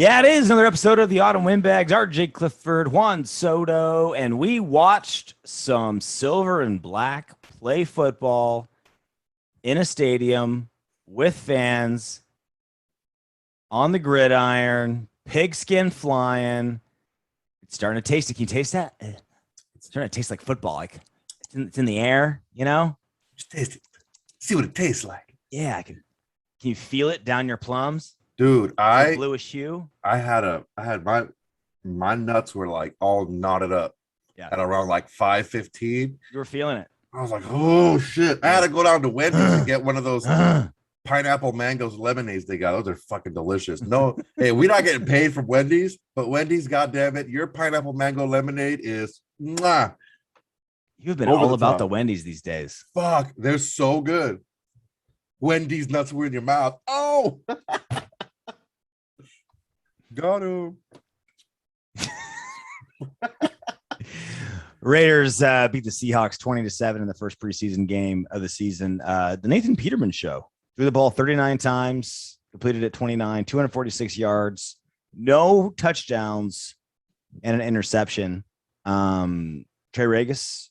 Yeah, it is another episode of the Autumn Windbags. RJ Clifford, Juan Soto, and we watched some silver and black play football in a stadium with fans on the gridiron, pigskin flying. It's starting to taste it. Can you taste that? It's starting to taste like football. Like it's in the air, you know? Just taste it. See what it tastes like. Yeah, I can. Can you feel it down your plums? Dude, That bluish hue. I had my nuts were like all knotted up at around like 5:15. You were feeling it. I was like, oh shit. I had to go down to Wendy's to get one of those pineapple mangoes lemonades they got. Those are fucking delicious. No, hey, we're not getting paid from Wendy's, but Wendy's, goddamn it, your pineapple mango lemonade is mwah. You've been all about the Wendy's these days. Fuck, they're so good. Wendy's nuts were in your mouth. Oh, got him. Raiders beat the Seahawks 20-7 in the first preseason game of the season. The Nathan Peterman show. Threw the ball 39 times, completed at 29, 246 yards, no touchdowns, and an interception. Trey Regis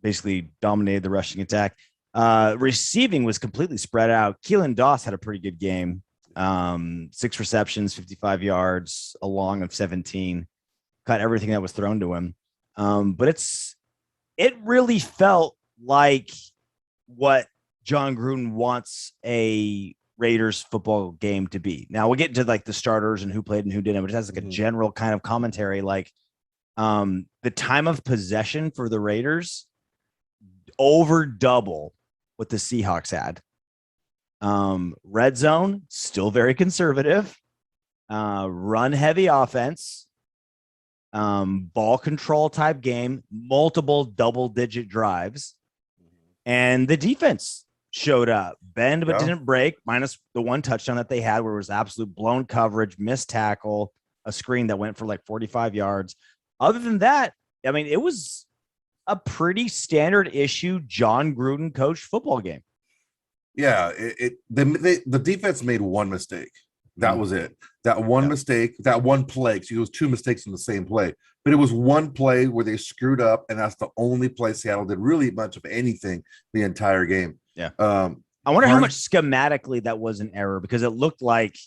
basically dominated the rushing attack. Receiving was completely spread out. Keelan Doss had a pretty good game. 6 receptions, 55 yards, a long of 17. Caught everything that was thrown to him. But it really felt like what John Gruden wants a Raiders football game to be. Now we'll get into like the starters and who played and who didn't, but it has like a general kind of commentary. Like the time of possession for the Raiders over double what the Seahawks had. Red zone, still very conservative. Run heavy offense. Ball control type game, multiple double-digit drives, and the defense showed up. Bend but didn't break, minus the one touchdown that they had where it was absolute blown coverage, missed tackle, a screen that went for like 45 yards. Other than that, I mean, it was a pretty standard issue John Gruden coached football game. Yeah, the defense made one mistake. That was it. That one mistake, that one play. So it was 2 mistakes in the same play, but it was one play where they screwed up, and that's the only play Seattle did really much of anything the entire game. Yeah. I wonder how much schematically that was an error, because it looked like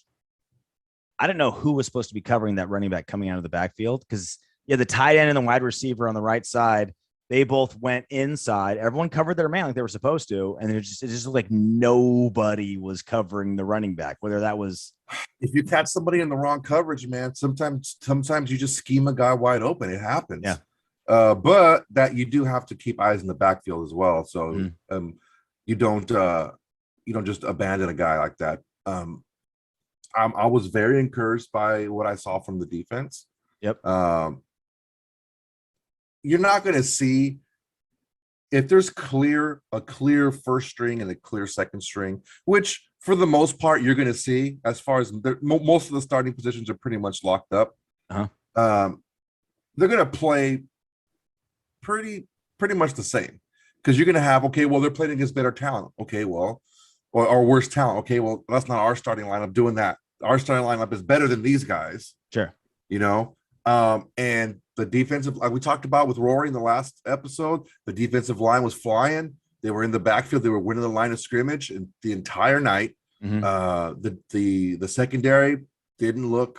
I didn't know who was supposed to be covering that running back coming out of the backfield, because the tight end and the wide receiver on the right side, they both went inside. Everyone covered their man like they were supposed to, and it just looked like nobody was covering the running back. Whether that was, if you catch somebody in the wrong coverage, man, sometimes you just scheme a guy wide open. It happens. Yeah. But that you do have to keep eyes in the backfield as well. So you don't just abandon a guy like that. I was very encouraged by what I saw from the defense. Yep. You're not going to see, if there's a clear first string and a clear second string, which for the most part you're going to see, as far as most of the starting positions are pretty much locked up. They're going to play pretty much the same, because you're going to have, they're playing against better talent. Or worse talent. That's not our starting lineup doing that. Our starting lineup is better than these guys. Sure. And the defensive, like we talked about with Rory in the last episode, the defensive line was flying. They were in the backfield. They were winning the line of scrimmage and the entire night. The secondary didn't look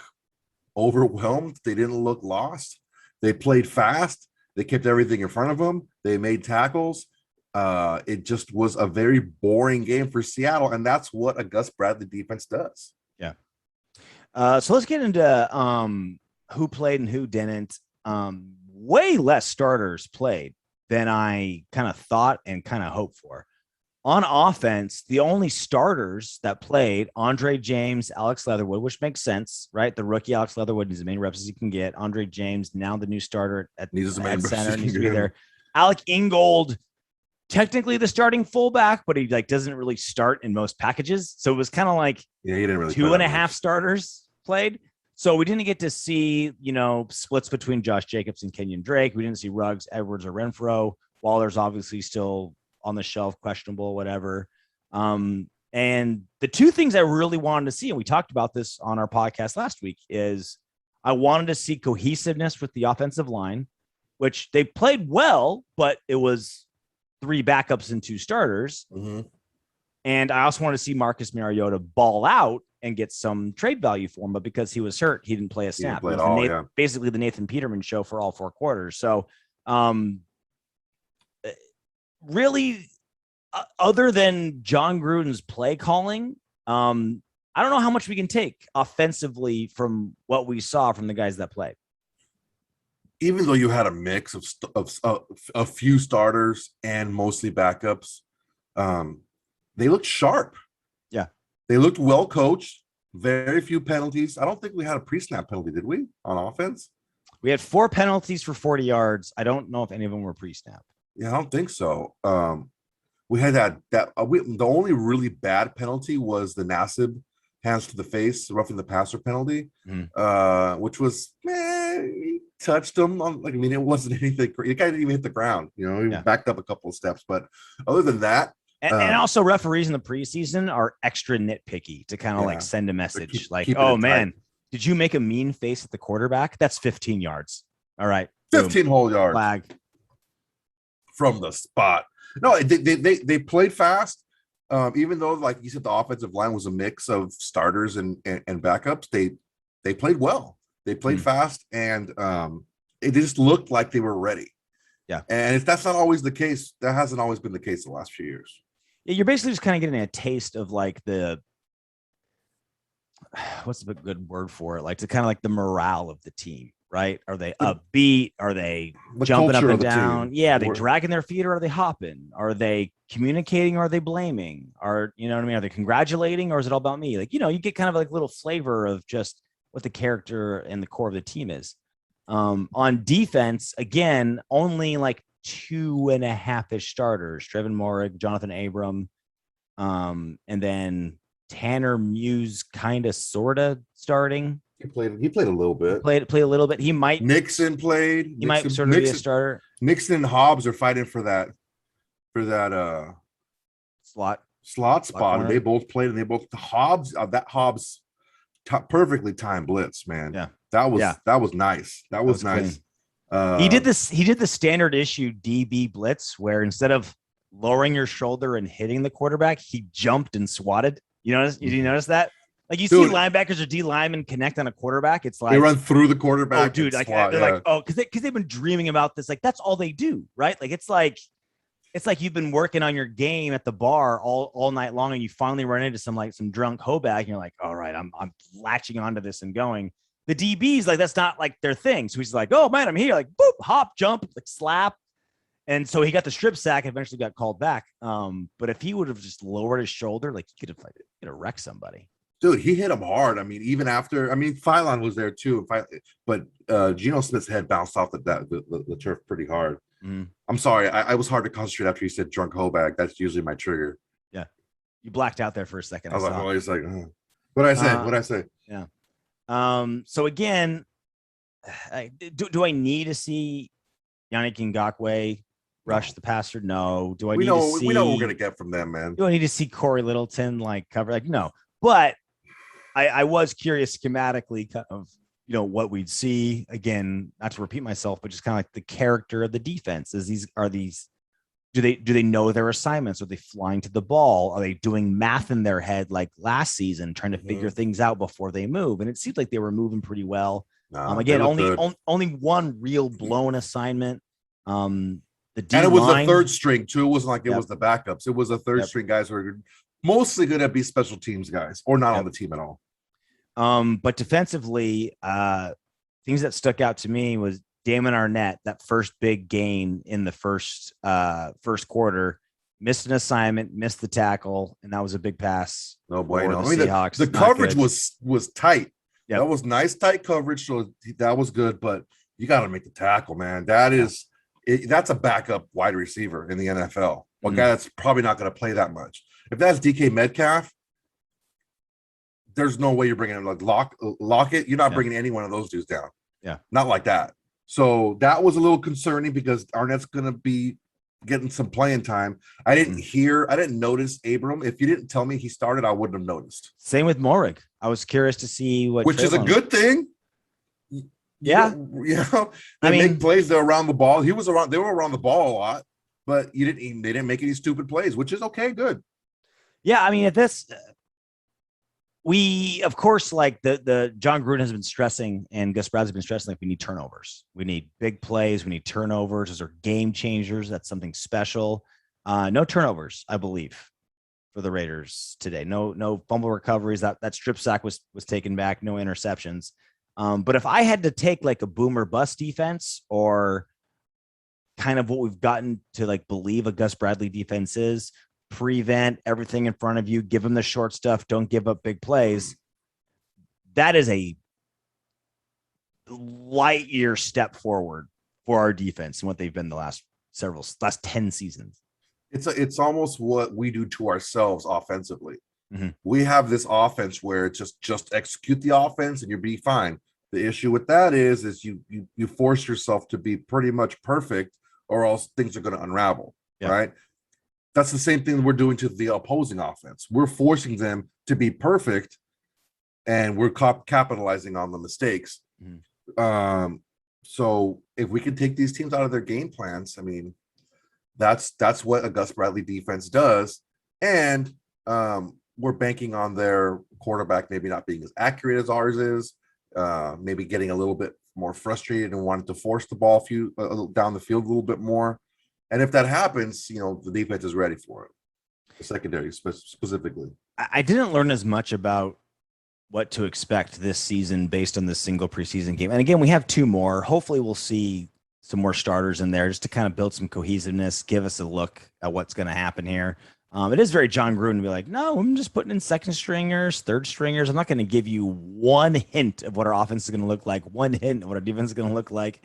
overwhelmed. They didn't look lost. They played fast. They kept everything in front of them. They made tackles. It just was a very boring game for Seattle, and that's what a Gus Bradley defense does. Yeah. So let's get into who played and who didn't. Way less starters played than I kind of thought and kind of hoped for. On offense, the only starters that played, Andre James, Alex Leatherwood, which makes sense, right? The rookie Alex Leatherwood needs as many reps as he can get. Andre James, now the new starter at center, needs to be there. Alec Ingold, technically the starting fullback, but he doesn't really start in most packages. So it was kind of like he didn't really 2.5 starters played. So we didn't get to see, splits between Josh Jacobs and Kenyon Drake. We didn't see Ruggs, Edwards, or Renfro. Waller's obviously still on the shelf, questionable, whatever. And the two things I really wanted to see, and we talked about this on our podcast last week, is I wanted to see cohesiveness with the offensive line, which they played well, but it was 3 backups and 2 starters. Mm-hmm. And I also want to see Marcus Mariota ball out and get some trade value for him. But because he was hurt, he didn't play a snap. Basically the Nathan Peterman show for all 4 quarters. So really, other than John Gruden's play calling, I don't know how much we can take offensively from what we saw from the guys that played. Even though you had a mix of a few starters and mostly backups, they looked sharp. Yeah. They looked well coached. Very few penalties. I don't think we had a pre-snap penalty, did we, on offense? We had 4 penalties for 40 yards. I don't know if any of them were pre-snap. Yeah, I don't think so. We had the only really bad penalty was the Nassib hands to the face, roughing the passer penalty, which was, he touched him on, it wasn't anything. The guy didn't even hit the ground. He backed up a couple of steps. But other than that, and also referees in the preseason are extra nitpicky to kind of send a message oh man, tight. Did you make a mean face at the quarterback? That's 15 yards. All right, 15 whole yards flag from the spot. No, they played fast. Even though, like you said, the offensive line was a mix of starters and backups, they played well. They played fast, and it just looked like they were ready. Yeah, and if that's not always the case, that hasn't always been the case the last few years. Yeah, you're basically just kind of getting a taste of what's the good word for it? Like to kind of like the morale of the team, right? Are they upbeat? Are they jumping up and down? Yeah, are they dragging their feet or are they hopping? Are they communicating or are they blaming? Are they congratulating or is it all about me? You get kind of like a little flavor of just what the character and the core of the team is. On defense, again, only like 2.5-ish starters, Trevin Moehrig, Jonathan Abram, and then Tanner Muse kind of sort of starting. He played a little bit. Played a little bit. He might Nixon played. He might sort of be a starter. Nixon and Hobbs are fighting for that slot spot. And they both played, and Hobbs perfectly timed blitz, man. Yeah. That was nice. That was nice. He did the standard issue DB blitz where instead of lowering your shoulder and hitting the quarterback, he jumped and swatted. You notice that? Like you see linebackers or D linemen connect on a quarterback. It's like they run through the quarterback. Oh, dude, because they've been dreaming about this. Like that's all they do, right? Like it's like you've been working on your game at the bar all night long, and you finally run into some drunk hoebag, and you're like, all right, I'm latching onto this and going. The DBs, that's not like their thing. So he's like, oh man, I'm here, boop, hop, jump, slap. And so he got the strip sack, eventually got called back. But if he would have just lowered his shoulder, he could have wrecked somebody. Dude, he hit him hard. Even after, Phylon was there too, but Geno Smith's head bounced off the turf pretty hard. Mm-hmm. I'm sorry, I was hard to concentrate after you said drunk hoebag. That's usually my trigger. Yeah, you blacked out there for a second. I was like, what I say? Yeah. So again, do I need to see Yannick Ngakoue rush the passer? No. Do I need to see? We know what we're gonna get from them, man. Do I need to see Corey Littleton cover? No. But I was curious schematically kind of what we'd see. Again, not to repeat myself, but just kind of like the character of the defense. Do they know their assignments? Are they flying to the ball? Are they doing math in their head like last season, trying to figure things out before they move? And it seemed like they were moving pretty well. Again, only one real blown assignment. The D and it was line, a third string too. It wasn't like it was the backups. It was a third string guys who are mostly good at being special teams guys or not on the team at all. But defensively, things that stuck out to me was Damon Arnette, that first big gain in the first quarter, missed an assignment, missed the tackle, and that was a big pass. No bueno. Seahawks. The coverage was tight. Yep. That was nice, tight coverage, so that was good. But you got to make the tackle, man. That's a backup wide receiver in the NFL. A guy that's probably not going to play that much. If that's DK Metcalf, there's no way you're bringing him. Lockett, you're not bringing any one of those dudes down. Yeah, not like that. So that was a little concerning because Arnett's going to be getting some playing time. I didn't notice Abram. If you didn't tell me he started, I wouldn't have noticed. Same with Morig. I was curious to see which is a good thing. Yeah. They make plays. They're around the ball. They were around the ball a lot, but they didn't make any stupid plays, which is okay. Good. Yeah. I mean, we, of course, like the John Gruden has been stressing and Gus Bradley has been stressing, like we need turnovers. We need big plays. We need turnovers. Those are game changers. That's something special. No turnovers, I believe, for the Raiders today. No fumble recoveries. That strip sack was taken back. No interceptions. But if I had to take like a boom or bust defense, or kind of what we've gotten to like believe a Gus Bradley defense is, prevent everything in front of you, give them the short stuff, don't give up big plays. That is a light year step forward for our defense and what they've been the last 10 seasons. It's almost what we do to ourselves offensively. Mm-hmm. We have this offense where it's just execute the offense and you'll be fine. The issue with that is you force yourself to be pretty much perfect, or else things are going to unravel. Yeah. Right. That's the same thing we're doing to the opposing offense. We're forcing them to be perfect, and we're capitalizing on the mistakes. Mm-hmm. So if we can take these teams out of their game plans, I mean, that's what a Gus Bradley defense does. And we're banking on their quarterback maybe not being as accurate as ours is, maybe getting a little bit more frustrated and wanting to force the ball down the field a little bit more. And if that happens, the defense is ready for it. The secondary specifically. I didn't learn as much about what to expect this season based on this single preseason game. And again, we have 2 more. Hopefully we'll see some more starters in there just to kind of build some cohesiveness, give us a look at what's going to happen here. It is very John Gruden to be like, no, I'm just putting in second stringers, third stringers. I'm not going to give you one hint of what our offense is going to look like, one hint of what our defense is going to look like.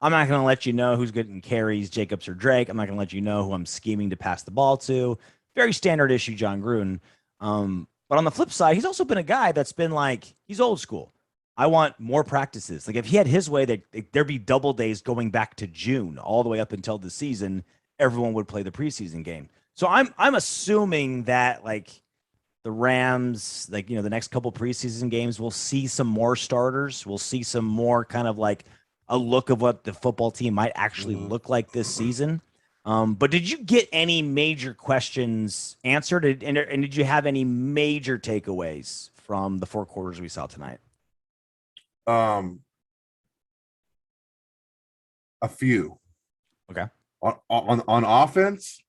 I'm not going to let you know who's getting carries, Jacobs or Drake. I'm not going to let you know who I'm scheming to pass the ball to. Very standard issue, John Gruden. But on the flip side, he's also been a guy that's been like, he's old school. I want more practices. Like if he had his way, there'd be double days going back to June all the way up until the season. Everyone would play the preseason game. So I'm assuming that like the Rams, like, the next couple preseason games, we'll see some more starters. We'll see some more kind of like a look of what the football team might actually look like this season. But did you get any major questions answered? And did you have any major takeaways from the 4 quarters we saw tonight? A few. Okay. On offense,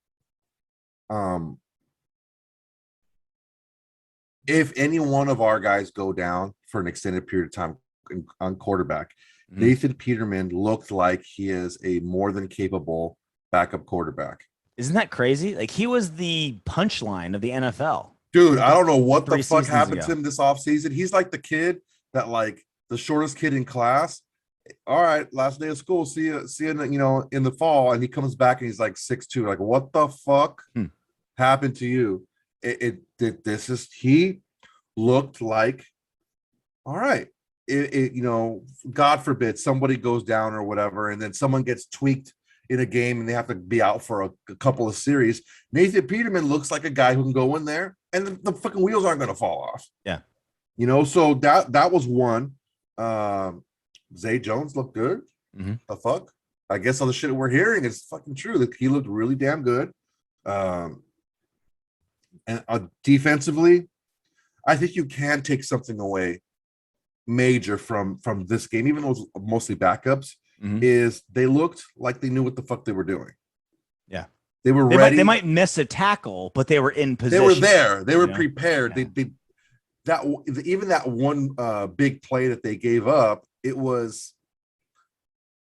if any one of our guys go down for an extended period of time on quarterback, Nathan Peterman looked like he is a more than capable backup quarterback. Isn't that crazy? Like he was the punchline of the NFL. Dude, I don't know what the fuck happened to him this offseason. He's like the kid that like the shortest kid in class. All right, last day of school. See you in the fall. And he comes back and he's like 6'2". Like, what the fuck happened to you? He looked like, all right. God forbid somebody goes down or whatever, and then someone gets tweaked in a game and they have to be out for a couple of series. Nathan Peterman looks like a guy who can go in there and the fucking wheels aren't going to fall off. Yeah. So that was one. Zay Jones looked good. Mm-hmm. The fuck? I guess all the shit we're hearing is fucking true. That he looked really damn good. And defensively, I think you can take something away major from this game, even though it was mostly backups, is they looked like they knew what the fuck they were doing. Yeah. They were ready. They might miss a tackle, but they were in position. They were there. They were prepared. Yeah. Even that one big play that they gave up, it was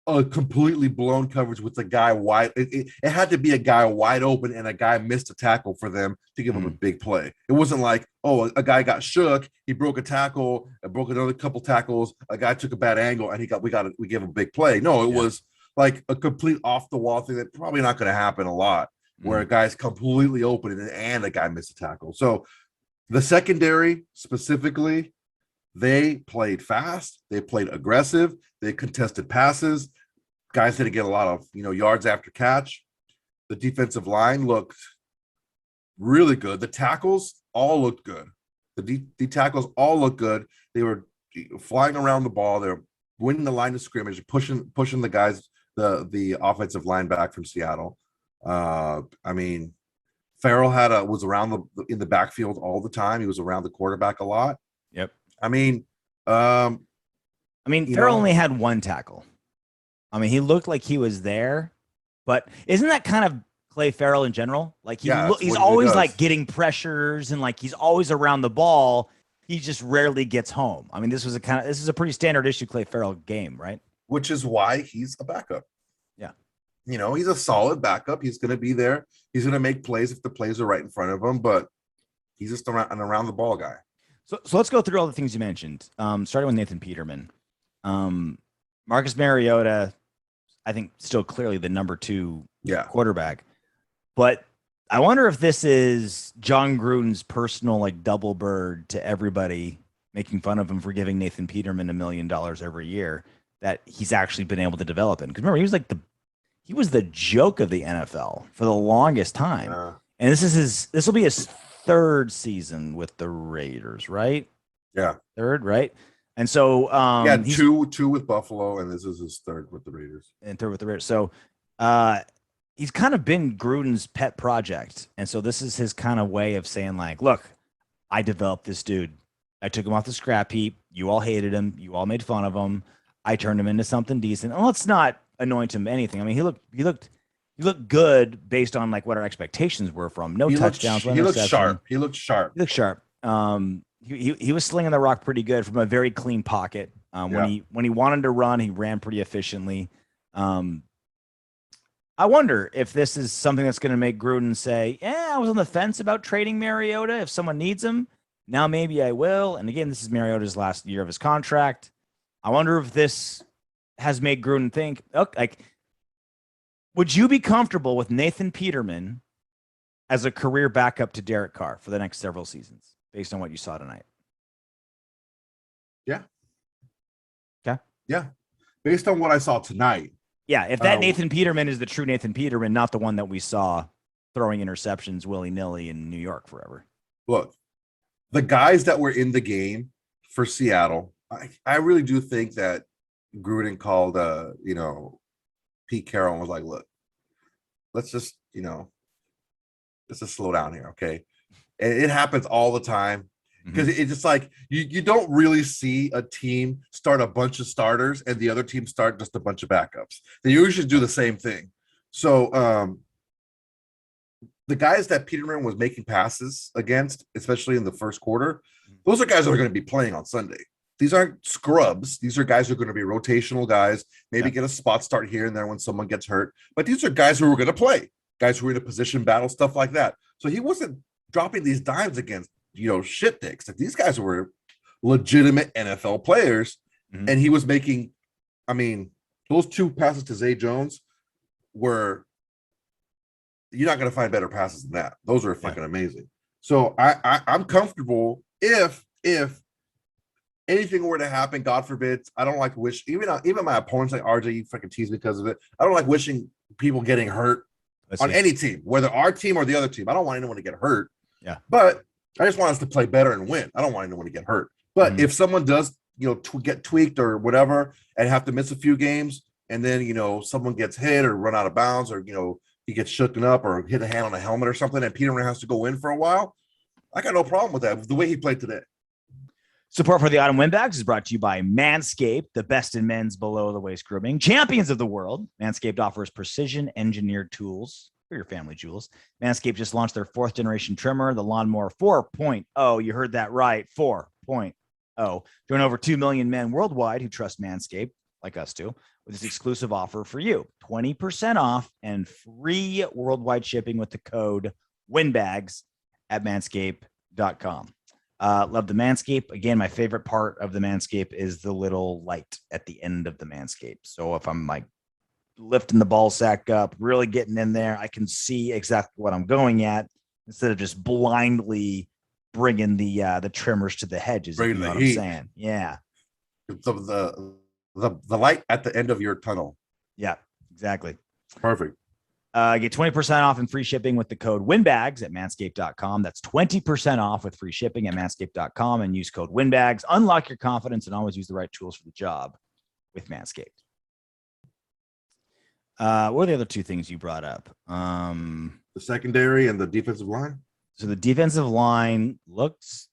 a completely blown coverage with a guy wide. It had to be a guy wide open, and a guy missed a tackle for them to give him a big play. It wasn't like, oh, a guy got shook, he broke a tackle, broke another couple tackles, a guy took a bad angle, and we gave him a big play. No, it was like a complete off the wall thing that probably not going to happen a lot, where a guy's completely open and a guy missed a tackle. So the secondary specifically, they played fast, they played aggressive, they contested passes. Guys didn't get a lot of yards after catch. The defensive line looked really good. The tackles all looked good. The tackles all looked good. They were flying around the ball. They're winning the line of scrimmage, pushing the guys, the offensive line back from Seattle. I mean, Farrell was around in the backfield all the time. He was around the quarterback a lot. Yep. I mean, Farrell only had one tackle. I mean, he looked like he was there, but isn't that kind of Clay Farrell in general? Like he's always like getting pressures and like he's always around the ball. He just rarely gets home. I mean, this is a pretty standard issue Clay Farrell game, right? Which is why he's a backup. Yeah. He's a solid backup. He's going to be there. He's going to make plays if the plays are right in front of him, but he's just an around the ball guy. So let's go through all the things you mentioned. Starting with Nathan Peterman. Marcus Mariota, I think still clearly the number 2 quarterback. But I wonder if this is John Gruden's personal like double bird to everybody making fun of him for giving Nathan Peterman $1 million every year that he's actually been able to develop in. Because remember, he was the joke of the NFL for the longest time. And this will be his 3rd season with the Raiders, right? Yeah. 3rd, right? And so two with Buffalo, and this is his 3rd with the Raiders. And 3rd with the Raiders. So he's kind of been Gruden's pet project. And so this is his kind of way of saying, like, look, I developed this dude. I took him off the scrap heap. You all hated him. You all made fun of him. I turned him into something decent. And let's not anoint him anything. I mean, he looked good based on like what our expectations were from him. Touchdowns. He looked sharp. He looked sharp. He was slinging the rock pretty good from a very clean pocket. When he wanted to run, he ran pretty efficiently. I wonder if this is something that's going to make Gruden say, yeah, I was on the fence about trading Mariota. If someone needs him, now maybe I will. And again, this is Mariota's last year of his contract. I wonder if this has made Gruden think, okay, like, would you be comfortable with Nathan Peterman as a career backup to Derek Carr for the next several seasons based on what you saw tonight? Yeah. Okay. Yeah. Based on what I saw tonight. Yeah. If that Nathan Peterman is the true Nathan Peterman, not the one that we saw throwing interceptions willy-nilly in New York forever. Look, the guys that were in the game for Seattle, I really do think that Gruden called, Pete Carroll and was like, look, let's just slow down here. Okay. And it happens all the time because it's just like, you don't really see a team start a bunch of starters and the other team start just a bunch of backups. They usually do the same thing. So, the guys that Peterman was making passes against, especially in the first quarter, those are guys that are going to be playing on Sunday. These aren't scrubs. These are guys who are going to be rotational guys, maybe get a spot start here and there when someone gets hurt. But these are guys who are going to play, guys who are in a position battle, stuff like that. So he wasn't dropping these dimes against, shit dicks. Like, these guys were legitimate NFL players. And he was making, those 2 passes to Zay Jones were, you're not going to find better passes than that. Those are fucking amazing. So I'm comfortable if anything were to happen, God forbid, I don't like even my opponents like RJ, you fucking tease me because of it. I don't like wishing people getting hurt on any team, whether our team or the other team. I don't want anyone to get hurt. Yeah. But I just want us to play better and win. I don't want anyone to get hurt. But if someone does, get tweaked or whatever and have to miss a few games, and then, someone gets hit or run out of bounds or, he gets shooken up or hit a hand on a helmet or something and Peterman has to go in for a while, I got no problem with that. The way he played today. Support for the Autumn Windbags is brought to you by Manscaped, the best in men's below-the-waist grooming. Champions of the world, Manscaped offers precision-engineered tools for your family jewels. Manscaped just launched their 4th-generation trimmer, the Lawnmower 4.0. You heard that right, 4.0. Join over 2 million men worldwide who trust Manscaped, like us do, with this exclusive offer for you. 20% off and free worldwide shipping with the code WINBAGS at manscaped.com. Love the Manscaped. Again, my favorite part of the Manscaped is the little light at the end of the Manscaped. So if I'm like lifting the ball sack up, really getting in there, I can see exactly what I'm going at instead of just blindly bringing the trimmers to the hedges. Bringing you know the what heat. I'm saying? Yeah. The light at the end of your tunnel. Yeah, exactly. Perfect. Get 20% off and free shipping with the code Windbags at manscaped.com. That's 20% off with free shipping at manscaped.com and use code Windbags. Unlock your confidence and always use the right tools for the job with Manscaped. What are the other two things you brought up? The secondary and the defensive line. So the defensive line looks.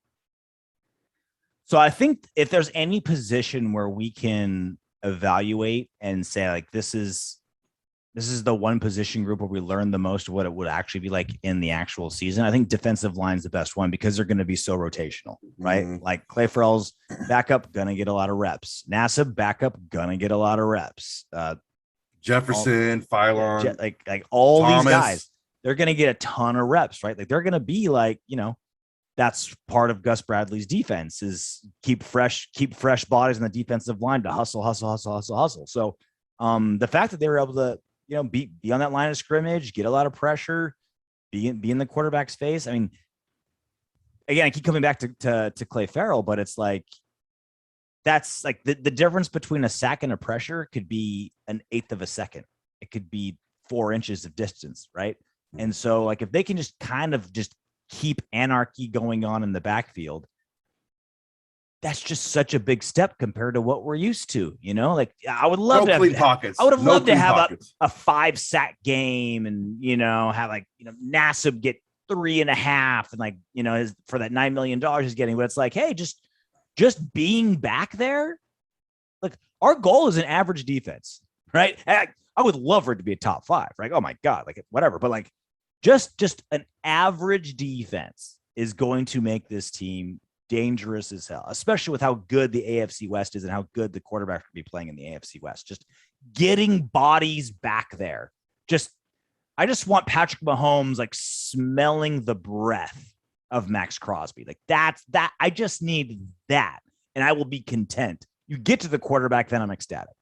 So I think if there's any position where we can evaluate and say, like, this is the one position group where we learn the most of what it would actually be like in the actual season, I think defensive line is the best one because they're going to be so rotational, right? Mm-hmm. Like Clay Farrell's backup, going to get a lot of reps. Nassib backup, going to get a lot of reps. Jefferson, Phylon, like all Thomas. These guys, they're going to get a ton of reps, right? Like they're going to be like, that's part of Gus Bradley's defense is keep fresh bodies in the defensive line to hustle. So the fact that they were able to, be on that line of scrimmage, get a lot of pressure, be in the quarterback's face. I mean, again, I keep coming back to Clay Farrell, but it's like, that's like the difference between a sack and a pressure could be an eighth of a second. It could be 4 inches of distance. Right. And so like, if they can just kind of just keep anarchy going on in the backfield, that's just such a big step compared to what we're used to, like I would love to have pockets. I would have loved to have a 5 sack game and, have like, Nassib get 3.5 and like, for that $9 million he's getting, but it's like, hey, just being back there. Like our goal is an average defense, right? I would love for it to be a top 5, right? Oh my God, like whatever. But like just an average defense is going to make this team dangerous as hell, especially with how good the AFC West is and how good the quarterback could be playing in the AFC West. Just getting bodies back there. I just want Patrick Mahomes like smelling the breath of Max Crosby. Like that. I just need that, and I will be content. You get to the quarterback, then I'm ecstatic.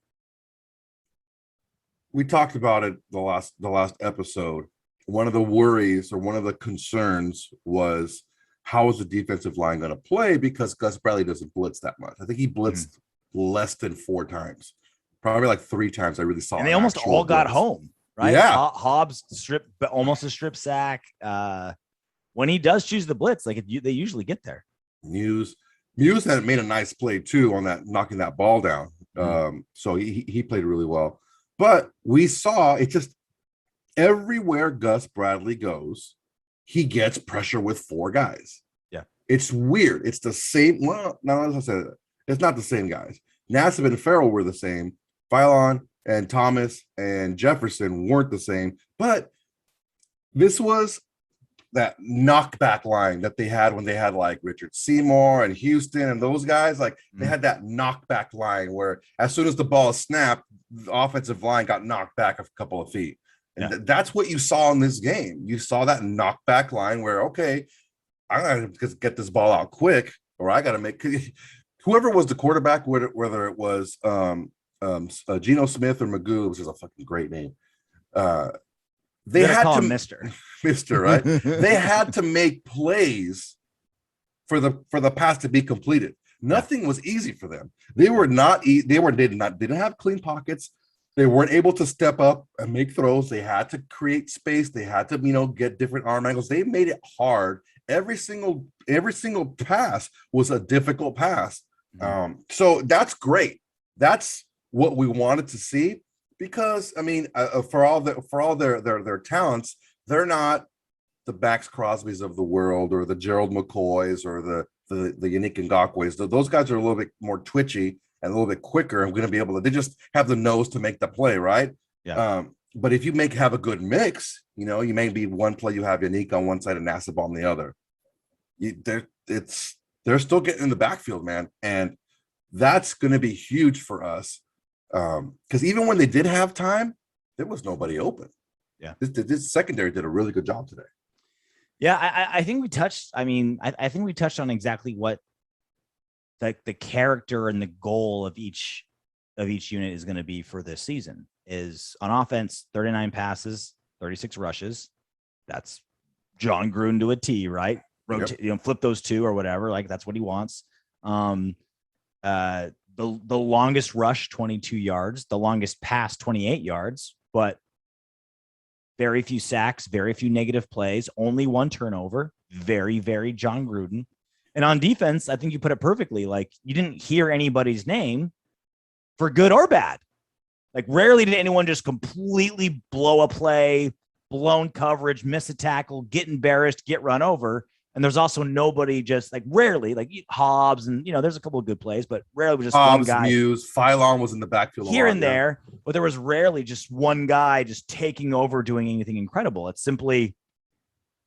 We talked about it the last episode. One of the worries or one of the concerns was, how is the defensive line going to play? Because Gus Bradley doesn't blitz that much. I think he blitzed less than 4 times, probably like 3 times. I really saw, and they almost all got home, right? Yeah, Hobbs almost a strip sack. When he does choose the blitz, like they usually get there. Muse had made a nice play too on that, knocking that ball down. So he played really well. But we saw it just everywhere Gus Bradley goes, he gets pressure with 4 guys. Yeah. It's weird. It's the same. Well, no, as I said, it's not the same guys. Nassib and Farrell were the same. Phylon and Thomas and Jefferson weren't the same. But this was that knockback line that they had when they had like Richard Seymour and Houston and those guys. Like they had that knockback line where as soon as the ball snapped, the offensive line got knocked back a couple of feet. And that's what you saw in this game. You saw that knockback line where, okay, I got to get this ball out quick, or I got to make whoever was the quarterback, whether it was Geno Smith or Magoo, which is a fucking great name. They had call to him Mr. Right? They had to make plays for the pass to be completed. Nothing was easy for them. They didn't have clean pockets. They weren't able to step up and make throws. They had to create space. They had to, get different arm angles. They made it hard. Every single pass was a difficult pass. So that's great. That's what we wanted to see because, I mean, for all their talents, they're not the Max Crosbys of the world or the Gerald McCoys or the Yannick Ngakwe's. Those guys are a little bit more twitchy and a little bit quicker. I'm going to be able to, they just have the nose to make the play, right? Yeah. But if you have a good mix, you may be one play, you have Yannick on one side and Nassib on the other. They're still getting in the backfield, man. And that's going to be huge for us. Because even when they did have time, there was nobody open. Yeah. This secondary did a really good job today. Yeah. I think we touched, I think we touched on exactly what the character and the goal of each unit is going to be for this season. Is on offense, 39 passes, 36 rushes. That's John Gruden to a T, right? Flip those 2 or whatever. Like that's what he wants. The longest rush, 22 yards, the longest pass, 28 yards, but very few sacks, very few negative plays, only one turnover, very, very John Gruden. And on defense, I think you put it perfectly. Like, you didn't hear anybody's name for good or bad. Like, rarely did anyone just completely blow a play, blown coverage, miss a tackle, get embarrassed, get run over. And there's also nobody, just like rarely, like Hobbs, and there's a couple of good plays, but rarely was just Hobbs, one guy. Muse, Phylon was in the backfield here and there, but there was rarely just one guy just taking over, doing anything incredible. It's simply,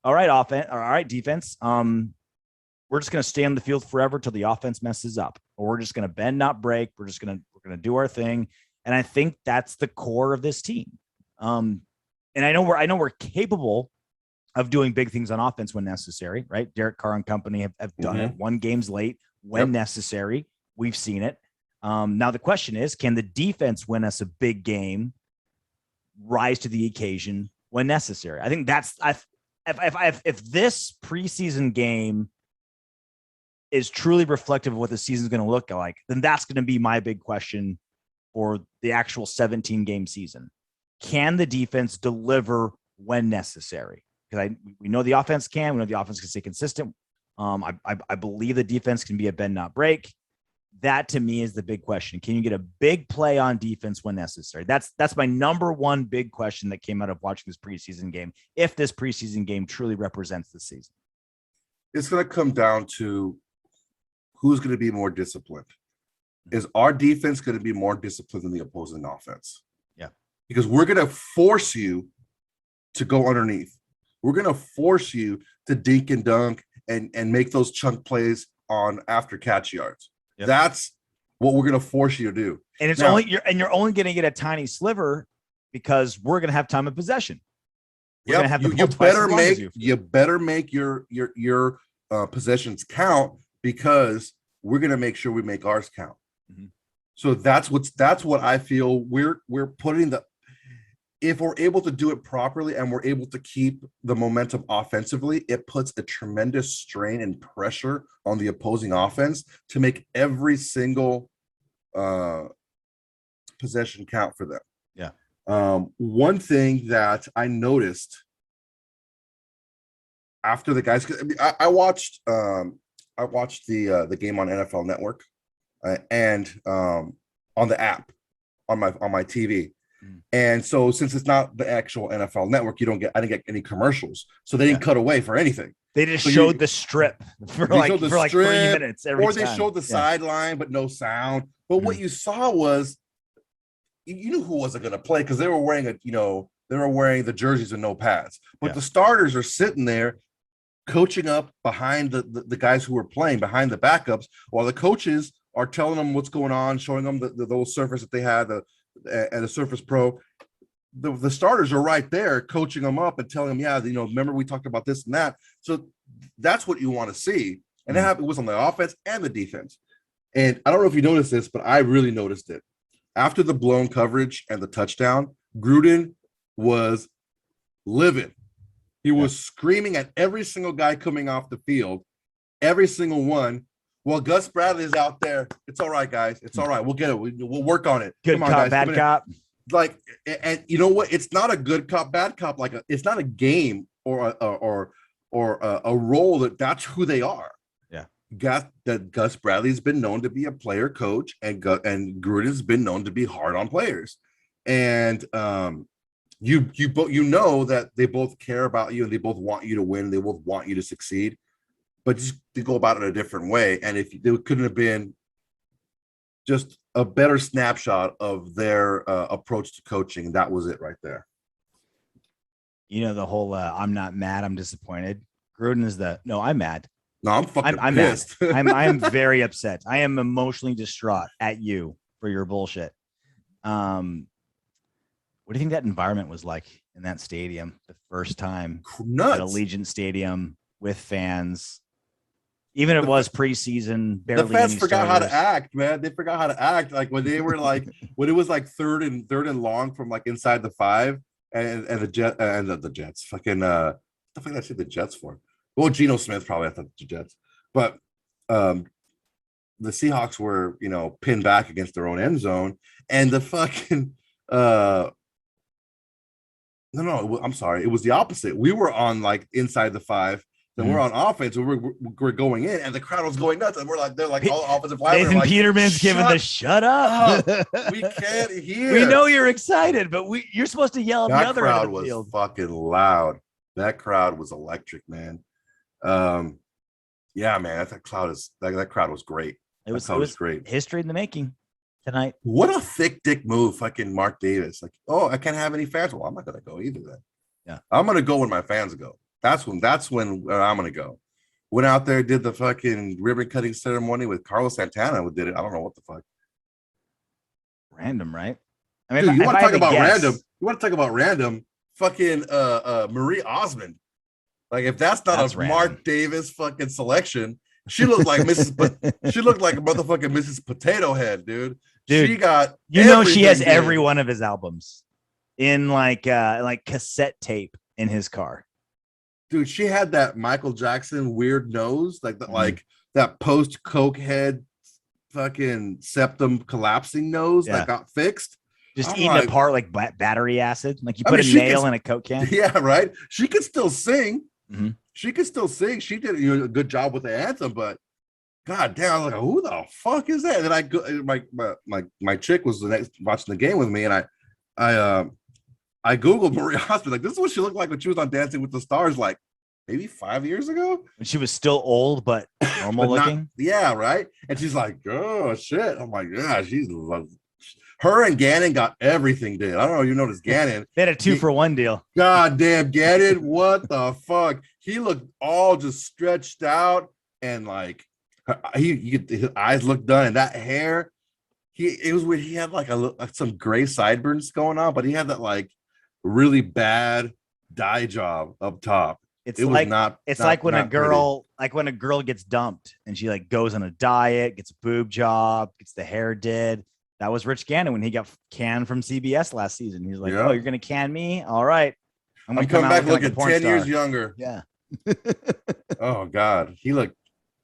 all right, offense, all right, defense. We're just going to stay on the field forever till the offense messes up, or we're just going to bend, not break. We're going to do our thing. And I think that's the core of this team. And I know we're capable of doing big things on offense when necessary, right? Derek Carr and company have done it. Won games late when necessary. We've seen it. Now the question is, can the defense win us a big game, rise to the occasion when necessary? I think that's, if this preseason game is truly reflective of what the season is going to look like, then that's going to be my big question for the actual 17 game season. Can the defense deliver when necessary? Because we know the offense can. We know the offense can stay consistent. I believe the defense can be a bend, not break. That to me is the big question. Can you get a big play on defense when necessary? That's my number one big question that came out of watching this preseason game. If this preseason game truly represents the season, it's going to come down to who's going to be more disciplined. Is our defense going to be more disciplined than the opposing offense? Yeah, because we're going to force you to go underneath. We're going to force you to dink and dunk and make those chunk plays on after catch yards. Yep. That's what we're going to force you to do. And it's you're only going to get a tiny sliver because we're going to have time of possession. You better make your possessions count, because we're going to make sure we make ours count. Mm-hmm. So that's what I feel we're putting if we're able to do it properly and we're able to keep the momentum offensively, it puts a tremendous strain and pressure on the opposing offense to make every single possession count for them. Yeah. One thing that I noticed after the guys, I watched the game on NFL Network and on the app on my TV. And so since it's not the actual NFL Network, I didn't get any commercials. So they didn't cut away for anything. They just showed the strip for like 3 minutes every time. Or they showed the sideline, but no sound. But what you saw was, you knew who wasn't going to play because they were wearing the jerseys and no pads. But the starters are sitting there coaching up behind the guys who were playing, behind the backups, while the coaches are telling them what's going on, showing them the little surface that they had, and the Surface Pro. The starters are right there coaching them up and telling them, remember we talked about this and that. So that's what you want to see. And it was on the offense and the defense. And I don't know if you noticed this, but I really noticed it. After the blown coverage and the touchdown, Gruden was livid. He was screaming at every single guy coming off the field, every single one. Well, Gus Bradley is out there. It's all right, guys. It's all right. We'll get it. We'll work on it. Good Come on, cop, guys. bad cop. Like, and you know what? It's not a good cop, bad cop. It's not a game or a role that's who they are. Yeah. Gus Bradley's been known to be a player coach, and Gruden's been known to be hard on players. And you know that they both care about you and they both want you to win. They both want you to succeed. But just to go about it a different way. And if there couldn't have been just a better snapshot of their approach to coaching, that was it right there. The whole I'm not mad, I'm disappointed. Gruden is I'm mad. No, I'm fucking I'm pissed. I'm very upset. I am emotionally distraught at you for your bullshit. What do you think that environment was like in that stadium the first time Nuts. At Allegiant Stadium with fans? Even if it was preseason, barely. The fans forgot how to act, man. They forgot how to act. Like when they were when it was like third and long from like inside the 5, and the Jets. Fucking the fuck did I say the Jets for? Well, Geno Smith probably, I thought the Jets, but the Seahawks were pinned back against their own end zone, and the fucking No, I'm sorry. It was the opposite. We were on like inside the 5. Then we're on offense. We're going in, and the crowd was going nuts. And they're like all offensive linemen. Nathan Like, Peterman's giving the shut up. We can't hear. We know you're excited, but you're supposed to yell at the other end of the field. That crowd was fucking loud. That crowd was electric, man. Yeah, man. That crowd was great. It was great. History in the making tonight. What a thick dick move, fucking Mark Davis. Like, oh, I can't have any fans. Well, I'm not gonna go either then. Yeah, I'm gonna go when my fans go. That's when I'm gonna go. Went out there, did the fucking ribbon cutting ceremony with Carlos Santana. Who did it? I don't know what the fuck. Random, right? I mean, dude, you want to talk about random? You want to talk about random? Fucking Marie Osmond. Like, if that's not a random Mark Davis fucking selection, she looked like she looked like a motherfucking Mrs. Potato Head, dude. She got she has every one of his albums in like cassette tape in his car. Dude, she had that Michael Jackson weird nose, like that, like that post coke head, fucking septum collapsing nose that got fixed. Just eating apart like battery acid. Like you put a nail in a Coke can. Yeah, right. She could still sing. Mm-hmm. She could still sing. She did a good job with the anthem, but god damn, I was like, who the fuck is that? And I go, my chick was watching the game with me, and I googled Marie Osmond. Like, this is what she looked like when she was on Dancing with the Stars, like maybe 5 years ago. When she was still old but normal looking. Yeah, right. And she's like, oh shit. I'm like, yeah, her and Gannon got everything, dude. I don't know if you noticed Gannon. They had a 2-for-1 deal. God damn, Gannon. What the fuck? He looked all just stretched out, and like his eyes looked done, and that hair. It was weird. He had like some gray sideburns going on, but he had that like really bad dye job up top. It's like when a girl gets dumped and she like goes on a diet, gets a boob job, gets the hair did. That was Rich Gannon when he got canned from CBS last season. He's like, "Oh, you're gonna can me? All right, I'm coming back looking 10 years younger." Yeah. Oh God, he looked.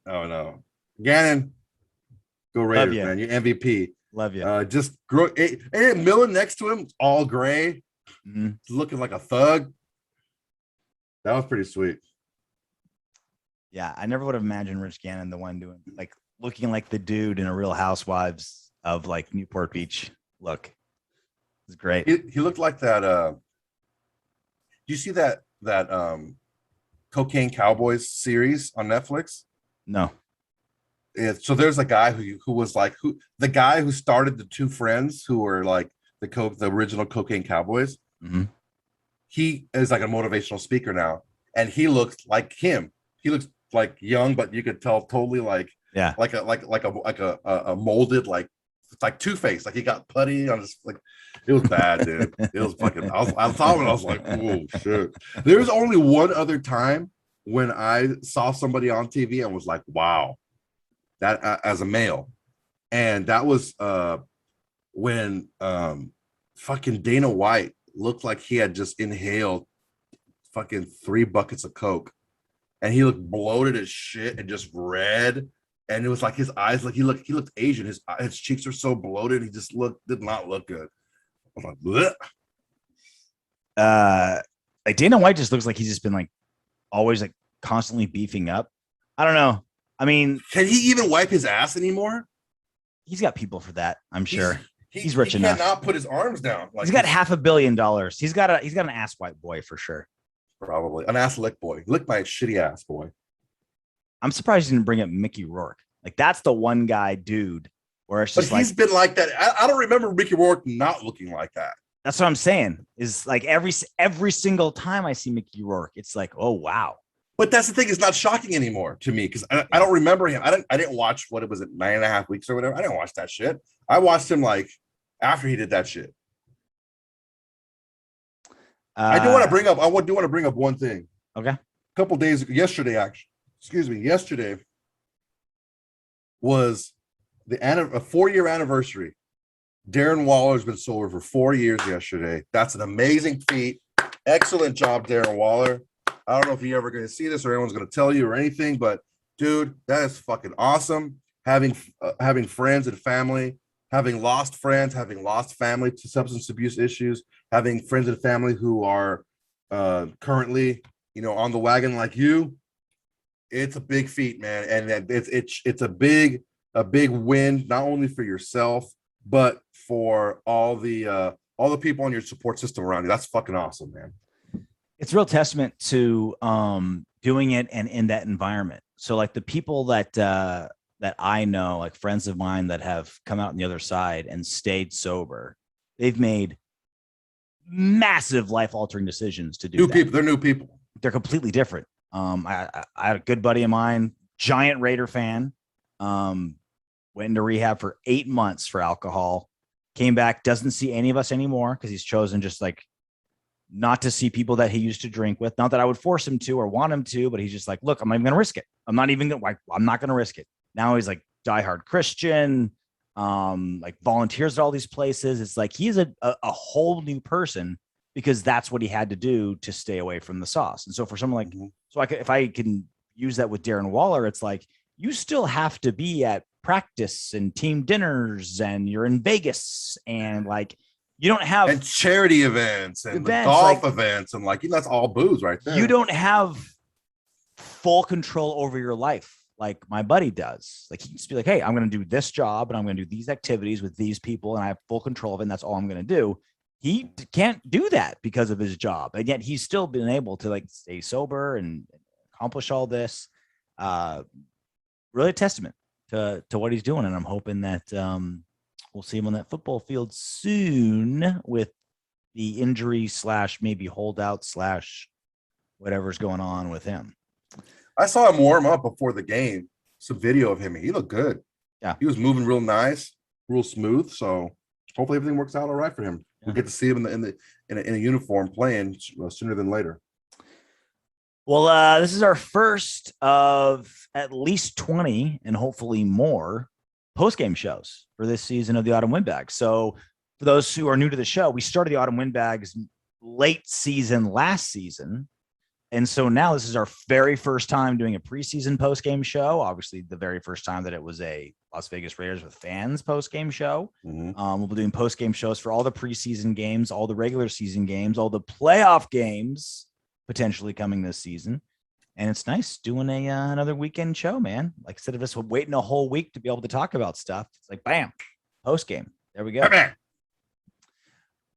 Oh no, Gannon, go Raiders, man! You're MVP. Love you. Just grow. And Miller next to him, all gray, looking like a thug. That was pretty sweet. Yeah, I never would have imagined Rich Gannon the one doing like looking like the dude in a Real Housewives of like Newport Beach look. It's great. He looked like that. Do you see that Cocaine Cowboys series on Netflix? No. So there's a guy who was like the guy who started the two friends who were like the original Cocaine Cowboys. Mm-hmm. He is like a motivational speaker now, and he looks like him. He looks like young, but you could tell totally like a molded like Two-Face. Like he got putty on his like. It was bad, dude. It was fucking. I saw it and I was like, oh shit. There was only one other time when I saw somebody on TV and was like, wow, that as a male, and that was when fucking Dana White looked like he had just inhaled fucking 3 buckets of Coke, and he looked bloated as shit and just red, and it was like his eyes, like he looked Asian. His cheeks were so bloated, he just did not look good. I was like, bleh. Like Dana White just looks like he's just been like always like constantly beefing up. I don't know. I mean, can he even wipe his ass anymore? He's got people for that, I'm sure. He's rich enough. He cannot put his arms down. Like he's got $500 million. He's got an ass wipe boy for sure. Probably an ass lick boy. Lick my shitty ass boy. I'm surprised he didn't bring up Mickey Rourke. Like that's the one guy, dude. Where it's just he's been like that. I don't remember Mickey Rourke not looking like that. That's what I'm saying. Is like every single time I see Mickey Rourke, it's like, oh wow. But that's the thing. It's not shocking anymore to me because I don't remember him. I didn't watch what it was at 9.5 weeks or whatever. I didn't watch that shit. I watched him like after he did that shit. I do want to bring up one thing. Okay. A couple days yesterday was a 4-year anniversary. Darren Waller's been sober for 4 years yesterday. That's an amazing feat. Excellent job, Darren Waller. I don't know if you're ever going to see this or anyone's going to tell you or anything, but dude, that is fucking awesome. Having friends and family having lost friends, having lost family to substance abuse issues, having friends and family who are currently, on the wagon like you. It's a big feat, man, and it's a big win, not only for yourself but for all the people on your support system around you. That's fucking awesome, man. It's a real testament to doing it and in that environment. So like the people that I know, like friends of mine that have come out on the other side and stayed sober, they've made massive life altering decisions to do people. They're new people. They're completely different. I had a good buddy of mine, giant Raider fan, went into rehab for 8 months for alcohol, came back, doesn't see any of us anymore because he's chosen just like not to see people that he used to drink with. Not that I would force him to or want him to, but he's just like, look, I'm not even going to risk it. I'm not going to risk it. Now he's like diehard Christian, like volunteers at all these places. It's like he's a whole new person because that's what he had to do to stay away from the sauce. And so for someone like, if I can use that with Darren Waller, it's like you still have to be at practice and team dinners and you're in Vegas and like you don't have and charity events and golf events and like that's all booze right there. You don't have full control over your life like my buddy does. Like he just be like, hey, I'm going to do this job and I'm going to do these activities with these people and I have full control of it and that's all I'm going to do. He can't do that because of his job. And yet he's still been able to like stay sober and accomplish all this. Really a testament to what he's doing. And I'm hoping that we'll see him on that football field soon with the injury / maybe holdout / whatever's going on with him. I saw him warm up before the game. Some video of him. He looked good. Yeah. He was moving real nice, real smooth. So hopefully everything works out all right for him. We'll get to see him in a uniform playing sooner than later. Well, this is our first of at least 20 and hopefully more post-game shows for this season of the Autumn Windbags. So for those who are new to the show, we started the Autumn Windbags late season last season. And so now this is our very first time doing a preseason post-game show. Obviously, the very first time that it was a Las Vegas Raiders with fans post-game show. We'll be doing post-game shows for all the preseason games, all the regular season games, all the playoff games potentially coming this season. And it's nice doing another weekend show, man. Like instead of just waiting a whole week to be able to talk about stuff, it's like, bam, post-game. There we go. Okay.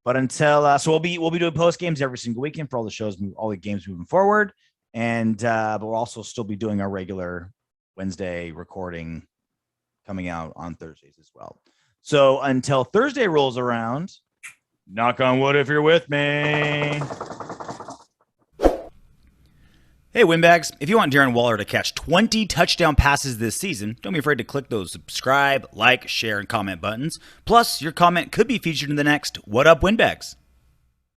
But until so we'll be doing post games every single weekend for all the shows, all the games moving forward, and but we'll also still be doing our regular Wednesday recording coming out on Thursdays as well. So until Thursday rolls around, knock on wood if you're with me. Hey, Windbags, if you want Darren Waller to catch 20 touchdown passes this season, don't be afraid to click those subscribe, like, share, and comment buttons. Plus, your comment could be featured in the next What Up, Windbags?